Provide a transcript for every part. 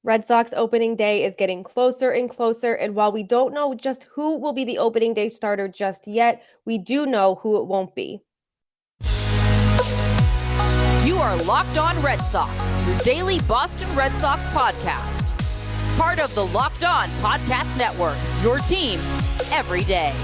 Red Sox opening day is getting closer and closer, and while we don't know just who will be the opening day starter just yet, we do know who it won't be. You are Locked On Red Sox, your daily Boston Red Sox podcast. Part of the Locked On Podcast Network, your team every day.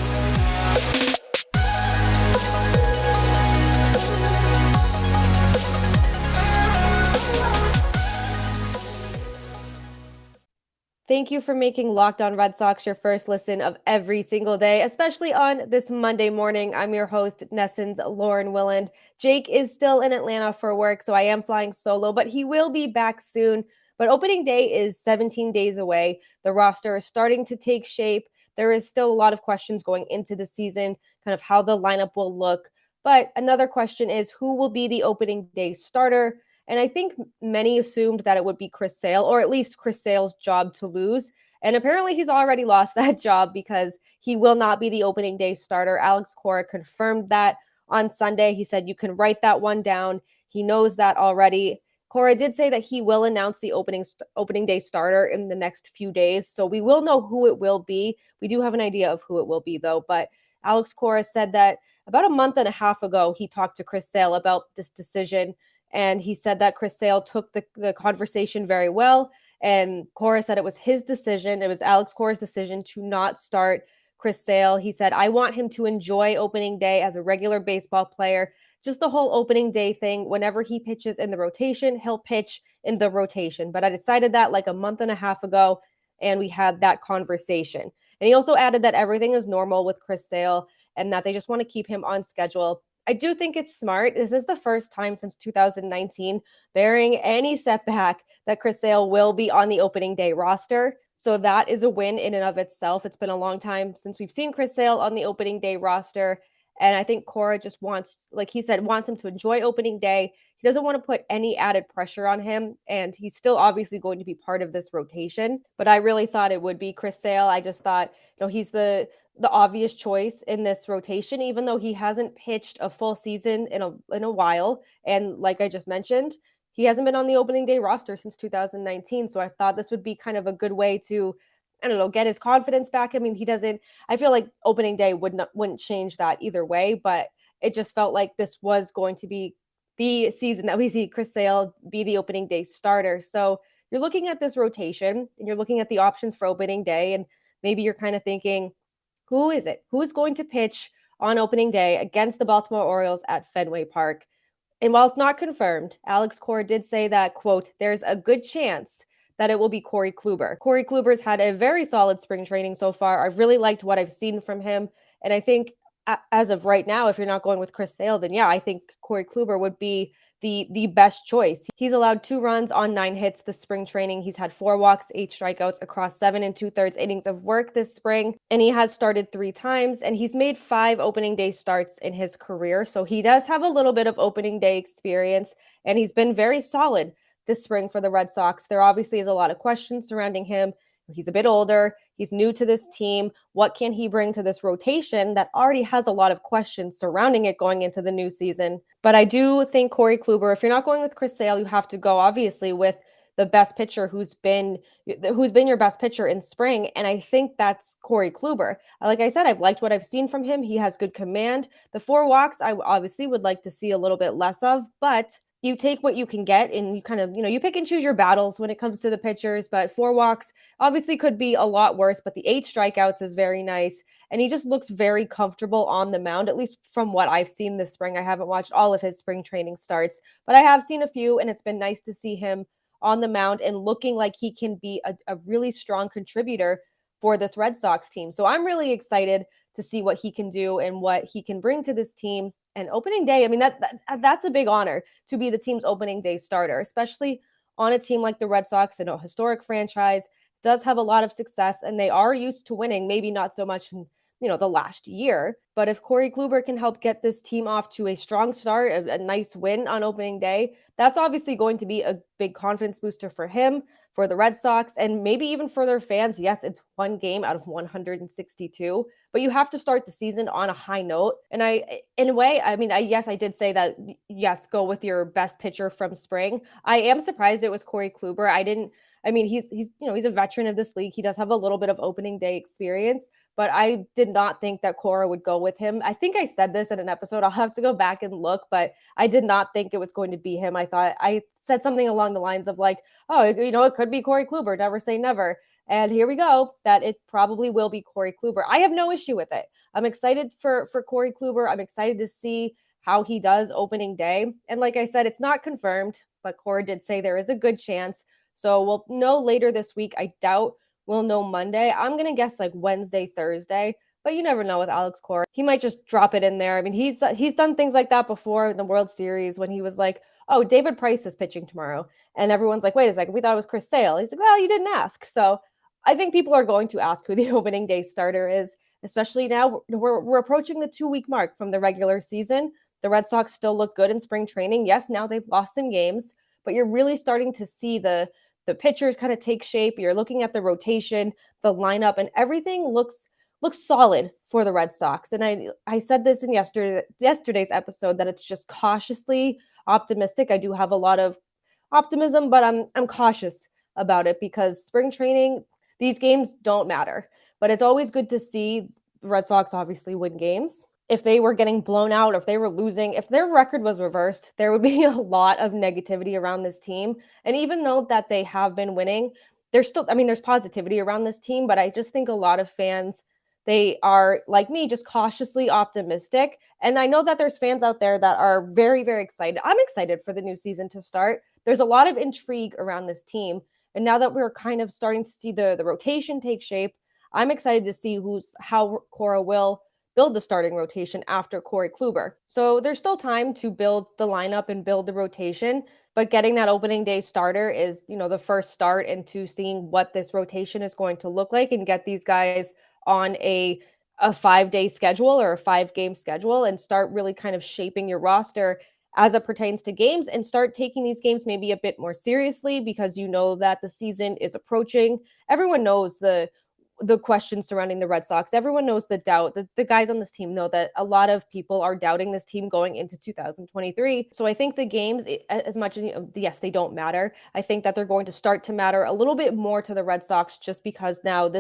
Thank you for making Locked On Red Sox your first listen of every single day, especially on this Monday morning. I'm your host, NESN's Lauren Willand. Jake is still in Atlanta for work, so I am flying solo, but he will be back soon. But opening day is 17 days away. The roster is starting to take shape. There is still a lot of questions going into the season, kind of how the lineup will look. But another question is, who will be the opening day starter? And I think many assumed that it would be Chris Sale, or at least Chris Sale's job to lose. And apparently he's already lost that job because he will not be the opening day starter. Alex Cora confirmed that on Sunday. He said, you can write that one down. He knows that already. Cora did say that he will announce the opening day starter in the next few days. So we will know who it will be. We do have an idea of who it will be, though. But Alex Cora said that about a month and a half ago, he talked to Chris Sale about this decision. And he said that Chris Sale took the conversation very well. And Cora said it was his decision. It was Alex Cora's decision to not start Chris Sale. He said, I want him to enjoy opening day as a regular baseball player. Just the whole opening day thing. Whenever he pitches in the rotation, he'll pitch in the rotation. But I decided that like a month and a half ago, and we had that conversation. And he also added that everything is normal with Chris Sale and that they just want to keep him on schedule. I do think it's smart. This is the first time since 2019, bearing any setback, that Chris Sale will be on the opening day roster. So that is a win in and of itself. It's been a long time since we've seen Chris Sale on the opening day roster. And I think Cora just wants, like he said, wants him to enjoy opening day. He doesn't want to put any added pressure on him. And he's still obviously going to be part of this rotation. But I really thought it would be Chris Sale. I just thought, he's the obvious choice in this rotation, even though he hasn't pitched a full season in a while. And like I just mentioned, he hasn't been on the opening day roster since 2019. So I thought this would be kind of a good way to, get his confidence back. I mean, I feel like opening day wouldn't change that either way, but it just felt like this was going to be the season that we see Chris Sale be the opening day starter. So you're looking at this rotation and you're looking at the options for opening day. And maybe you're kind of thinking, who is it? Who is going to pitch on opening day against the Baltimore Orioles at Fenway Park? And while it's not confirmed, Alex Cora did say that, quote, there's a good chance that it will be Corey Kluber. Corey Kluber's had a very solid spring training so far. I've really liked what I've seen from him. And I think as of right now, if you're not going with Chris Sale, then yeah, I think Corey Kluber would be the best choice. He's allowed 2 runs on 9 hits this spring training. He's had 4 walks, 8 strikeouts across 7 2/3 innings of work this spring. And he has started 3 times and he's made 5 opening day starts in his career. So he does have a little bit of opening day experience and he's been very solid this spring for the Red Sox. There obviously is a lot of questions surrounding him. He's a bit older. He's new to this team. What can he bring to this rotation that already has a lot of questions surrounding it going into the new season? But I do think Corey Kluber, if you're not going with Chris Sale, you have to go obviously with the best pitcher who's been your best pitcher in spring. And I think that's Corey Kluber. Like I said, I've liked what I've seen from him. He has good command. The 4 walks, I obviously would like to see a little bit less of, but you take what you can get and you kind of, you pick and choose your battles when it comes to the pitchers. But 4 walks obviously could be a lot worse, but the 8 strikeouts is very nice. And he just looks very comfortable on the mound, at least from what I've seen this spring. I haven't watched all of his spring training starts, but I have seen a few, and it's been nice to see him on the mound and looking like he can be a really strong contributor for this Red Sox team. So I'm really excited to see what he can do and what he can bring to this team. And opening day, I mean, that's a big honor to be the team's opening day starter, especially on a team like the Red Sox, a historic franchise, does have a lot of success, and they are used to winning, maybe not so much in the last year. But if Corey Kluber can help get this team off to a strong start, a nice win on opening day, that's obviously going to be a big confidence booster for him, for the Red Sox, and maybe even for their fans. Yes, it's 1 game out of 162, but you have to start the season on a high note. And in a way, I mean, yes, I did say that, yes, go with your best pitcher from spring. I am surprised it was Corey Kluber. I I mean, he's a veteran of this league. He does have a little bit of opening day experience, but I did not think that Cora would go with him. I think I said this in an episode. I'll have to go back and look, but I did not think it was going to be him. I said something along the lines of like, oh, it could be Corey Kluber. Never say never. And here we go, that it probably will be Corey Kluber. I have no issue with it. I'm excited for Corey Kluber. I'm excited to see how he does opening day. And like I said, it's not confirmed, but Cora did say there is a good chance. So we'll know later this week. I doubt we'll know Monday. I'm going to guess like Wednesday, Thursday, but you never know with Alex Cora. He might just drop it in there. I mean, he's done things like that before in the World Series when he was like, oh, David Price is pitching tomorrow. And everyone's like, wait a second, we thought it was Chris Sale. He's like, well, you didn't ask. So I think people are going to ask who the opening day starter is, especially now we're approaching the 2-week mark from the regular season. The Red Sox still look good in spring training. Yes, now they've lost some games, but you're really starting to see the pitchers kind of take shape. You're looking at the rotation, the lineup, and everything looks solid for the Red Sox. And I said this in yesterday's episode that it's just cautiously optimistic. I do have a lot of optimism, but I'm cautious about it because spring training, these games don't matter. But it's always good to see the Red Sox obviously win games. If they were getting blown out, if they were losing, if their record was reversed, there would be a lot of negativity around this team. And even though that they have been winning, there's positivity around this team, but I just think a lot of fans, they are like me, just cautiously optimistic. And I know that there's fans out there that are very, very excited. I'm excited for the new season to start. There's a lot of intrigue around this team. And now that we're kind of starting to see the rotation take shape, I'm excited to see how Cora will build the starting rotation after Corey Kluber. So there's still time to build the lineup and build the rotation, but getting that opening day starter is, the first start into seeing what this rotation is going to look like and get these guys on a 5-day schedule or a 5-game schedule and start really kind of shaping your roster as it pertains to games and start taking these games maybe a bit more seriously because you know that the season is approaching. Everyone knows the questions surrounding the Red Sox. Everyone knows the doubt. The guys on this team know that a lot of people are doubting this team going into 2023. So I think the games, as much as, yes, they don't matter. I think that they're going to start to matter a little bit more to the Red Sox just because now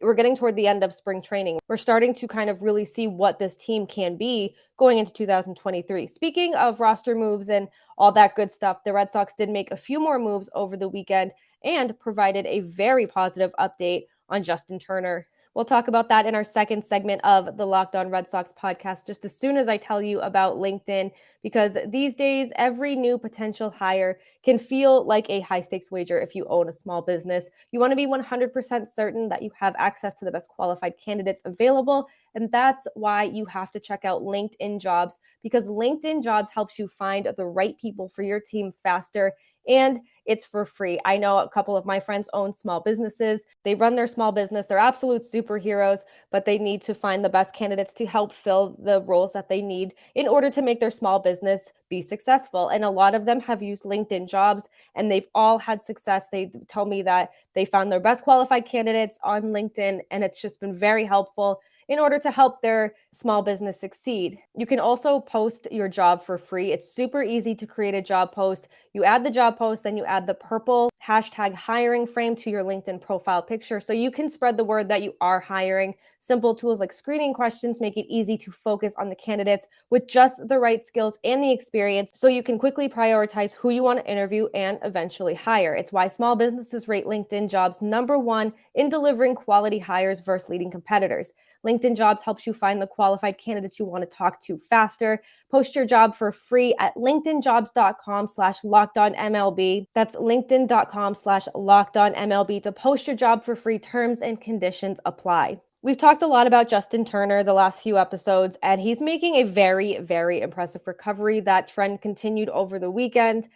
we're getting toward the end of spring training. We're starting to kind of really see what this team can be going into 2023. Speaking of roster moves and all that good stuff, the Red Sox did make a few more moves over the weekend and provided a very positive update on Justin Turner. We'll talk about that in our second segment of the Locked On Red Sox podcast just as soon as I tell you about LinkedIn, because these days, every new potential hire can feel like a high-stakes wager if you own a small business. You want to be 100% certain that you have access to the best qualified candidates available, and that's why you have to check out LinkedIn Jobs, because LinkedIn Jobs helps you find the right people for your team faster, and it's for free. I know a couple of my friends own small businesses. They run their small business. They're absolute superheroes, but they need to find the best candidates to help fill the roles that they need in order to make their small business be successful. And a lot of them have used LinkedIn Jobs and they've all had success. They tell me that they found their best qualified candidates on LinkedIn, and it's just been very helpful in order to help their small business succeed. You can also post your job for free. It's super easy to create a job post. You add the job post, then you add the purple hashtag hiring frame to your LinkedIn profile picture so you can spread the word that you are hiring. Simple tools like screening questions make it easy to focus on the candidates with just the right skills and the experience so you can quickly prioritize who you want to interview and eventually hire. It's why small businesses rate LinkedIn Jobs #1 in delivering quality hires versus leading competitors. LinkedIn Jobs helps you find the qualified candidates you want to talk to faster. Post your job for free at linkedinjobs.com/lockedonmlb. That's linkedin.com/lockedonmlb to post your job for free. Terms and conditions apply. We've talked a lot about Justin Turner the last few episodes, and he's making a very, very impressive recovery. That trend continued over the weekend.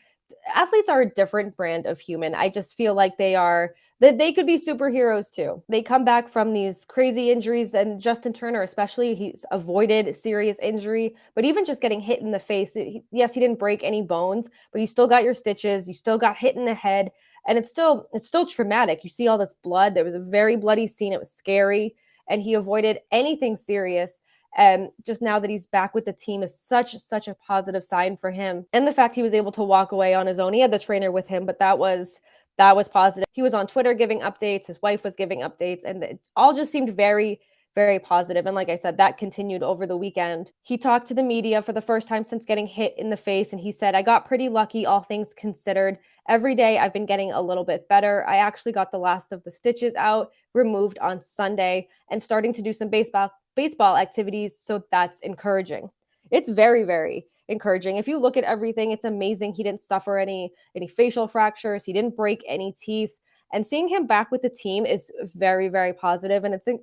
Athletes are a different brand of human. I just feel like they could be superheroes too. They come back from these crazy injuries, and Justin Turner especially, he's avoided serious injury, but even just getting hit in the face, yes, he didn't break any bones, but you still got your stitches, you still got hit in the head, and it's still traumatic. You see all this blood. There was a very bloody scene. It was scary, and he avoided anything serious. And just now that he's back with the team is such a positive sign for him. And the fact he was able to walk away on his own. He had the trainer with him, but that was that was positive. He was on Twitter giving updates. His wife was giving updates, and it all just seemed very, very positive. And like I said, that continued over the weekend. He talked to the media for the first time since getting hit in the face, and he said, "I got pretty lucky, all things considered. Every day I've been getting a little bit better. I actually got the last of the stitches out, removed on Sunday, and starting to do some baseball activities, so that's encouraging." It's very, very encouraging. If you look at everything, it's amazing. He didn't suffer any facial fractures. He didn't break any teeth. And seeing him back with the team is very, very positive. And it's an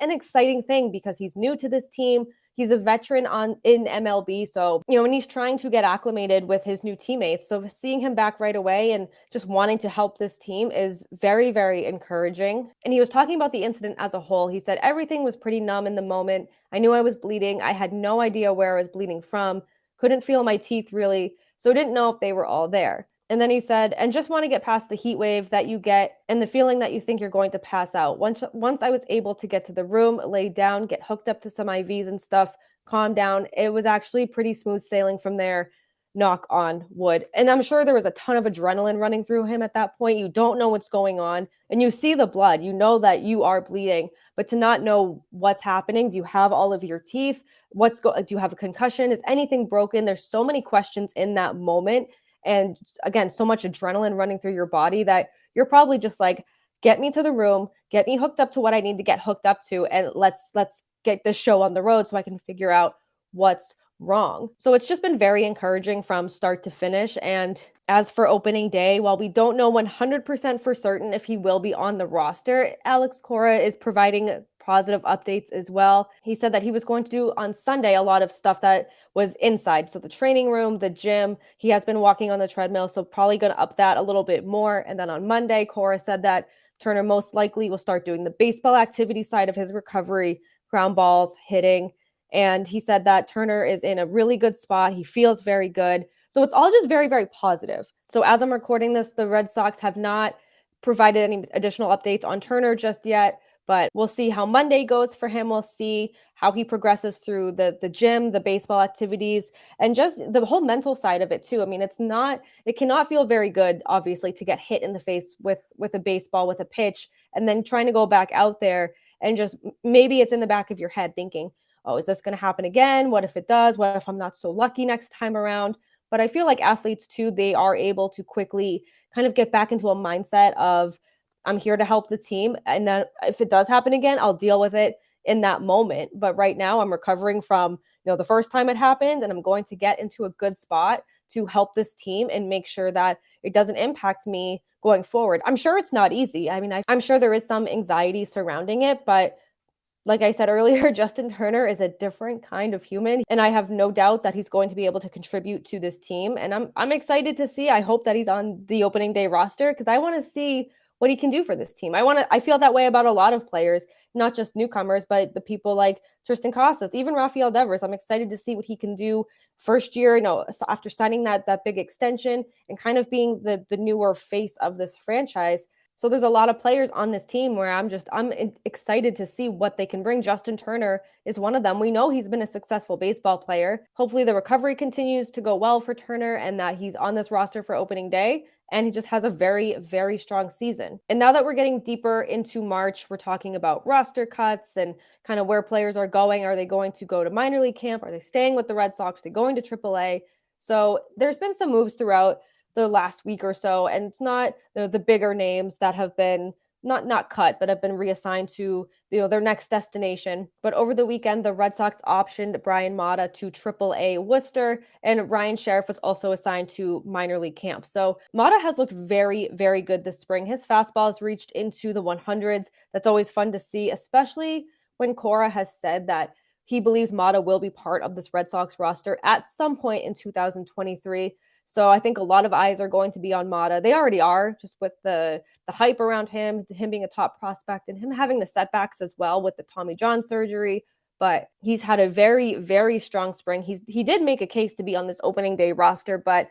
exciting thing because he's new to this team. He's a veteran in MLB. So, and he's trying to get acclimated with his new teammates. So seeing him back right away and just wanting to help this team is very, very encouraging. And he was talking about the incident as a whole. He said, "Everything was pretty numb in the moment. I knew I was bleeding. I had no idea where I was bleeding from. Couldn't feel my teeth really. So didn't know if they were all there." And then he said, "And just want to get past the heat wave that you get and the feeling that you think you're going to pass out. Once I was able to get to the room, lay down, get hooked up to some IVs and stuff, calm down, it was actually pretty smooth sailing from there, knock on wood." And I'm sure there was a ton of adrenaline running through him at that point. You don't know what's going on and you see the blood, you know that you are bleeding, but to not know what's happening, do you have all of your teeth? Do you have a concussion? Is anything broken? There's so many questions in that moment. And again, so much adrenaline running through your body that you're probably just like, "Get me to the room, get me hooked up to what I need to get hooked up to, and let's get this show on the road so I can figure out what's wrong." So it's just been very encouraging from start to finish. And as for opening day, while we don't know 100% for certain if he will be on the roster, Alex Cora is providing positive updates as well. He said that he was going to do on Sunday a lot of stuff that was inside. So the training room, the gym, he has been walking on the treadmill, so probably going to up that a little bit more. And then on Monday, Cora said that Turner most likely will start doing the baseball activity side of his recovery, ground balls, hitting. And he said that Turner is in a really good spot. He feels very good. So it's all just very, very positive. So as I'm recording this, the Red Sox have not provided any additional updates on Turner just yet, but we'll see how Monday goes for him. We'll see how he progresses through the gym, the baseball activities, and just the whole mental side of it too. I mean, it cannot feel very good, obviously, to get hit in the face with a baseball, with a pitch, and then trying to go back out there and just maybe it's in the back of your head thinking, "Oh, is this going to happen again? What if it does? What if I'm not so lucky next time around?" But I feel like athletes too, they are able to quickly kind of get back into a mindset of, "I'm here to help the team. And then if it does happen again, I'll deal with it in that moment. But right now I'm recovering from, the first time it happened, and I'm going to get into a good spot to help this team and make sure that it doesn't impact me going forward." I'm sure it's not easy. I mean, I'm sure there is some anxiety surrounding it, but like I said earlier, Justin Turner is a different kind of human, and I have no doubt that he's going to be able to contribute to this team. And I'm excited to see. I hope that he's on the opening day roster because I want to see what he can do for this team. I feel that way about a lot of players, not just newcomers, but the people like Tristan Casas, even Rafael Devers. I'm excited to see what he can do first year, after signing that big extension and kind of being the newer face of this franchise. So there's a lot of players on this team where I'm excited to see what they can bring. Justin Turner is one of them. We know he's been a successful baseball player. Hopefully the recovery continues to go well for Turner and that he's on this roster for opening day. And he just has a very, very strong season. And now that we're getting deeper into March, we're talking about roster cuts and kind of where players are going. Are they going to go to minor league camp? Are they staying with the Red Sox? Are they going to AAA? So there's been some moves throughout the last week or so, and it's not the bigger names that have been not cut, but have been reassigned to their next destination. But over the weekend, the Red Sox optioned Brian Mata to AAA Worcester, and Ryan Sheriff was also assigned to minor league camp. So Mata has looked very, very good this spring. His fastball has reached into the 100s. That's always fun to see, especially when Cora has said that he believes Mata will be part of this Red Sox roster at some point in 2023. So I think a lot of eyes are going to be on Mata. They already are, just with the hype around him being a top prospect and him having the setbacks as well with the Tommy John surgery. But he's had a very, very strong spring. He did make a case to be on this opening day roster, but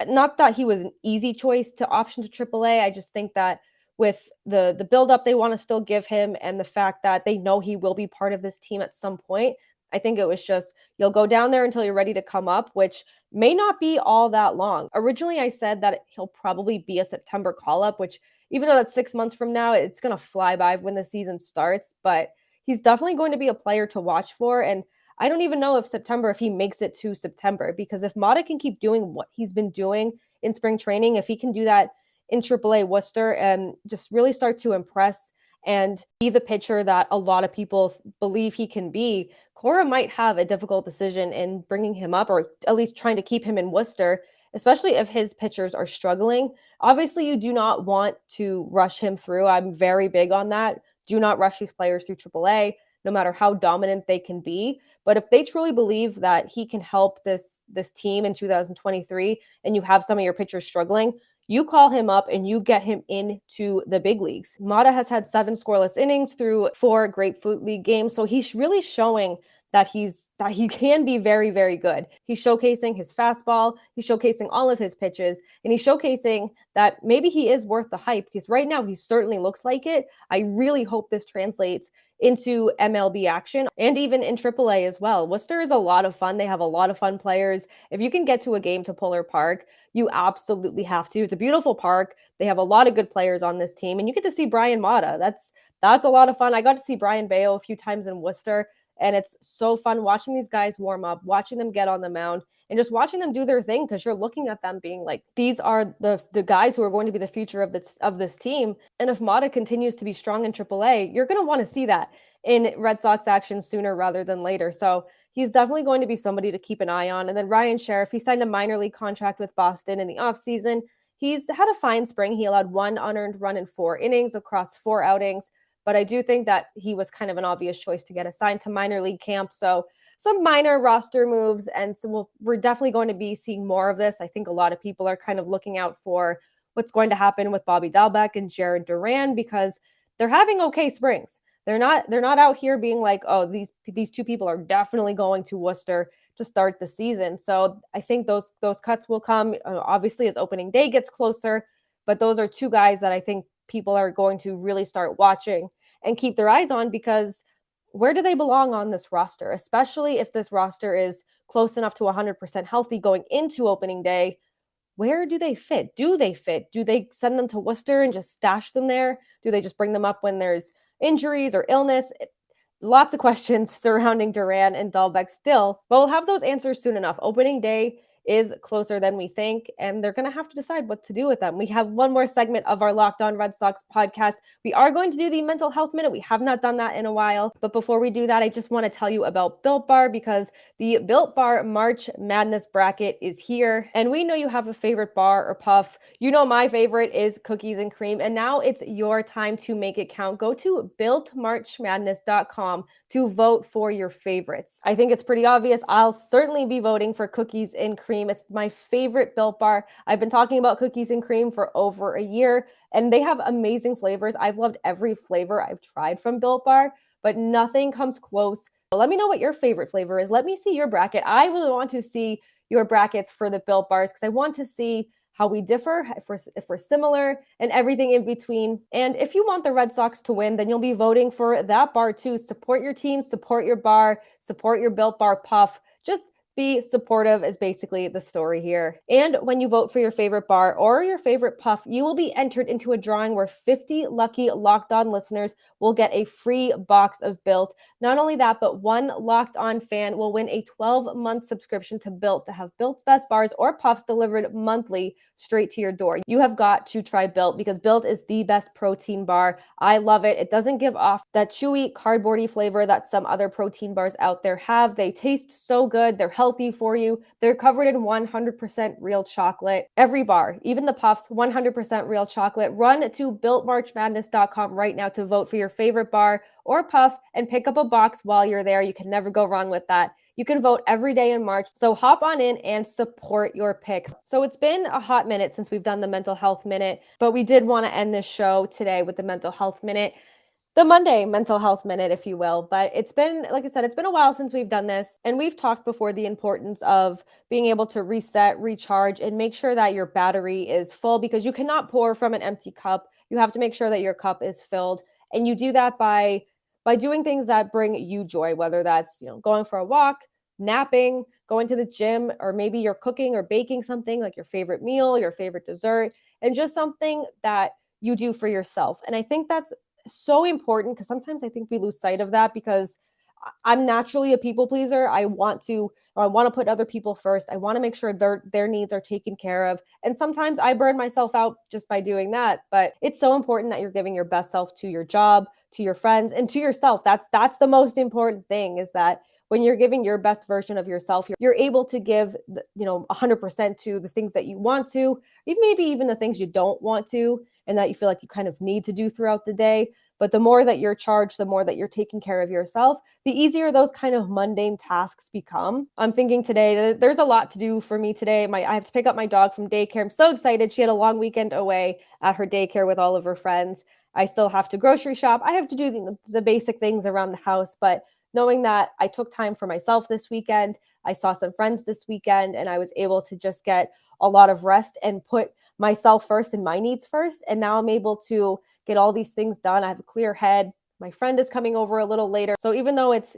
not that he was an easy choice to option to AAA. I just think that with the buildup they want to still give him and the fact that they know he will be part of this team at some point, I think it was just, you'll go down there until you're ready to come up, which may not be all that long. Originally, I said that he'll probably be a September call-up, which even though that's 6 months from now, it's going to fly by when the season starts, but he's definitely going to be a player to watch for. And I don't even know if he makes it to September, because if Mata can keep doing what he's been doing in spring training, if he can do that in AAA Worcester and just really start to impress and be the pitcher that a lot of people believe he can be, Cora might have a difficult decision in bringing him up, or at least trying to keep him in Worcester, especially if his pitchers are struggling. Obviously, you do not want to rush him through. I'm very big on that. Do not rush these players through AAA, no matter how dominant they can be. But if they truly believe that he can help this team in 2023, and you have some of your pitchers struggling, you call him up and you get him into the big leagues. Mata has had 7 scoreless innings through 4 Grapefruit League games, so he's really showing that he can be very, very good. He's showcasing his fastball, he's showcasing all of his pitches, and he's showcasing that maybe he is worth the hype, because right now he certainly looks like it. I really hope this translates into MLB action and even in AAA as well. Worcester is a lot of fun. They have a lot of fun players. If you can get to a game to Puller Park, you absolutely have to. It's a beautiful park. They have a lot of good players on this team, and you get to see Brian Mata. That's a lot of fun. I got to see Brian Bayo a few times in Worcester, and it's so fun watching these guys warm up, watching them get on the mound, and just watching them do their thing, because you're looking at them being like, these are the guys who are going to be the future of this team. And if Mata continues to be strong in AAA, you're going to want to see that in Red Sox action sooner rather than later. So he's definitely going to be somebody to keep an eye on. And then Ryan Sheriff, he signed a minor league contract with Boston in the offseason. He's had a fine spring. He allowed 1 unearned run in 4 innings across 4 outings. But I do think that he was kind of an obvious choice to get assigned to minor league camp. So some minor roster moves, and so we're definitely going to be seeing more of this. I think a lot of people are kind of looking out for what's going to happen with Bobby Dalbec and Jared Duran, because they're having okay springs. They're not out here being like, oh, these 2 people are definitely going to Worcester to start the season. So I think those cuts will come obviously as opening day gets closer, but those are 2 guys that I think people are going to really start watching and keep their eyes on, because where do they belong on this roster, especially if this roster is close enough to 100% healthy going into opening day? Where do they fit? Do they fit? Do they send them to Worcester and just stash them there? Do they just bring them up when there's injuries or illness? Lots of questions surrounding Duran and Dahlbeck still, but we'll have those answers soon enough. Opening day is closer than we think, and they're going to have to decide what to do with them. We have one more segment of our Locked On Red Sox podcast. We are going to do the mental health minute. We have not done that in a while, but before we do that, I just want to tell you about Built Bar, because the Built Bar March Madness bracket is here, and we know you have a favorite bar or puff. You know my favorite is cookies and cream, and now it's your time to make it count. Go to builtmarchmadness.com to vote for your favorites. I think it's pretty obvious. I'll certainly be voting for cookies and cream. It's my favorite Built Bar. I've been talking about cookies and cream for over a year, and they have amazing flavors. I've loved every flavor I've tried from Built Bar, but nothing comes close. Let me know what your favorite flavor is. Let me see your bracket. I really want to see your brackets for the Built Bars, because I want to see how we differ, if we're similar, and everything in between. And if you want the Red Sox to win, then you'll be voting for that bar too. Support your team, support your bar, support your Built Bar puff. Just be supportive is basically the story here. And when you vote for your favorite bar or your favorite puff, you will be entered into a drawing where 50 lucky Locked On listeners will get a free box of Built. Not only that, but one Locked On fan will win a 12-month subscription to Built to have Built's best bars or puffs delivered monthly straight to your door. You have got to try Built, because Built is the best protein bar. I love it. It doesn't give off that chewy, cardboardy flavor that some other protein bars out there have. They taste so good. They're healthy for you. They're covered in 100% real chocolate. Every bar, even the puffs, 100% real chocolate. Run to builtmarchmadness.com right now to vote for your favorite bar or puff and pick up a box while you're there. You can never go wrong with that. You can vote every day in March, so hop on in and support your picks. So it's been a hot minute since we've done the mental health minute, but we did want to end this show today with the mental health minute. The Monday mental health minute, if you will. But it's been, like I said, it's been a while since we've done this. And we've talked before the importance of being able to reset, recharge, and make sure that your battery is full, because you cannot pour from an empty cup. You have to make sure that your cup is filled. And you do that by by doing things that bring you joy, whether that's, going for a walk, napping, going to the gym, or maybe you're cooking or baking something like your favorite meal, your favorite dessert, and just something that you do for yourself. And I think that's so important because sometimes I think we lose sight of that because I'm naturally a people pleaser. I want to put other people first. I want to make sure their needs are taken care of. And sometimes I burn myself out just by doing that. But it's so important that you're giving your best self to your job, to your friends, and to yourself. That's the most important thing, is that when you're giving your best version of yourself, you're able to give 100% to the things that you want to, maybe even the things you don't want to, and that you feel like you kind of need to do throughout the day. But the more that you're charged, the more that you're taking care of yourself, the easier those kind of mundane tasks become. I'm thinking today, there's a lot to do for me today. I have to pick up my dog from daycare. I'm so excited. She had a long weekend away at her daycare with all of her friends. I still have to grocery shop. I have to do the basic things around the house, but knowing that I took time for myself this weekend, I saw some friends this weekend, and I was able to just get a lot of rest and put myself first and my needs first. And now I'm able to get all these things done. I have a clear head. My friend is coming over a little later. So even though it's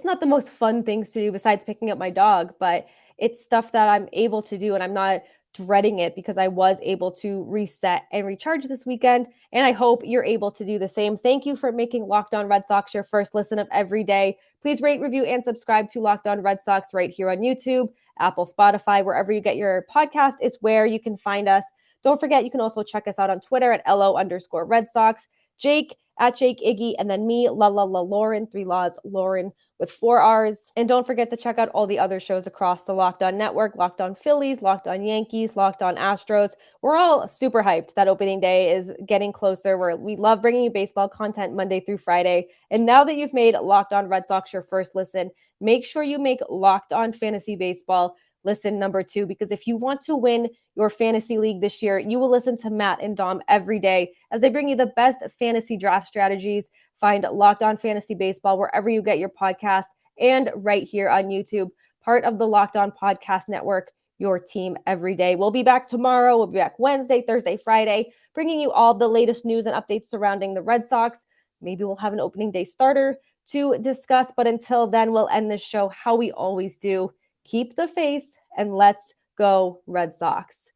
not the most fun things to do besides picking up my dog, but it's stuff that I'm able to do and I'm not dreading it because I was able to reset and recharge this weekend. And I hope you're able to do the same. Thank you for making Locked On Red Sox your first listen of every day. Please rate, review, and subscribe to Locked On Red Sox right here on YouTube, Apple, Spotify, wherever you get your podcast is where you can find us. Don't forget, you can also check us out on Twitter at LO_Red Sox. Jake at Jake Iggy, and then me, La Lauren, 3 Laws Lauren with 4 R's. And don't forget to check out all the other shows across the Locked On Network, Locked On Phillies, Locked On Yankees, Locked On Astros. We're all super hyped that opening day is getting closer. We love bringing you baseball content Monday through Friday. And now that you've made Locked On Red Sox your first listen, make sure you make Locked On Fantasy Baseball listen number 2, because if you want to win your fantasy league this year, you will listen to Matt and Dom every day as they bring you the best fantasy draft strategies. Find Locked On Fantasy Baseball wherever you get your podcast and right here on YouTube, part of the Locked On Podcast Network, your team every day. We'll be back tomorrow. We'll be back Wednesday, Thursday, Friday, bringing you all the latest news and updates surrounding the Red Sox. Maybe we'll have an opening day starter to discuss, but until then, we'll end this show how we always do. Keep the faith and let's go Red Sox.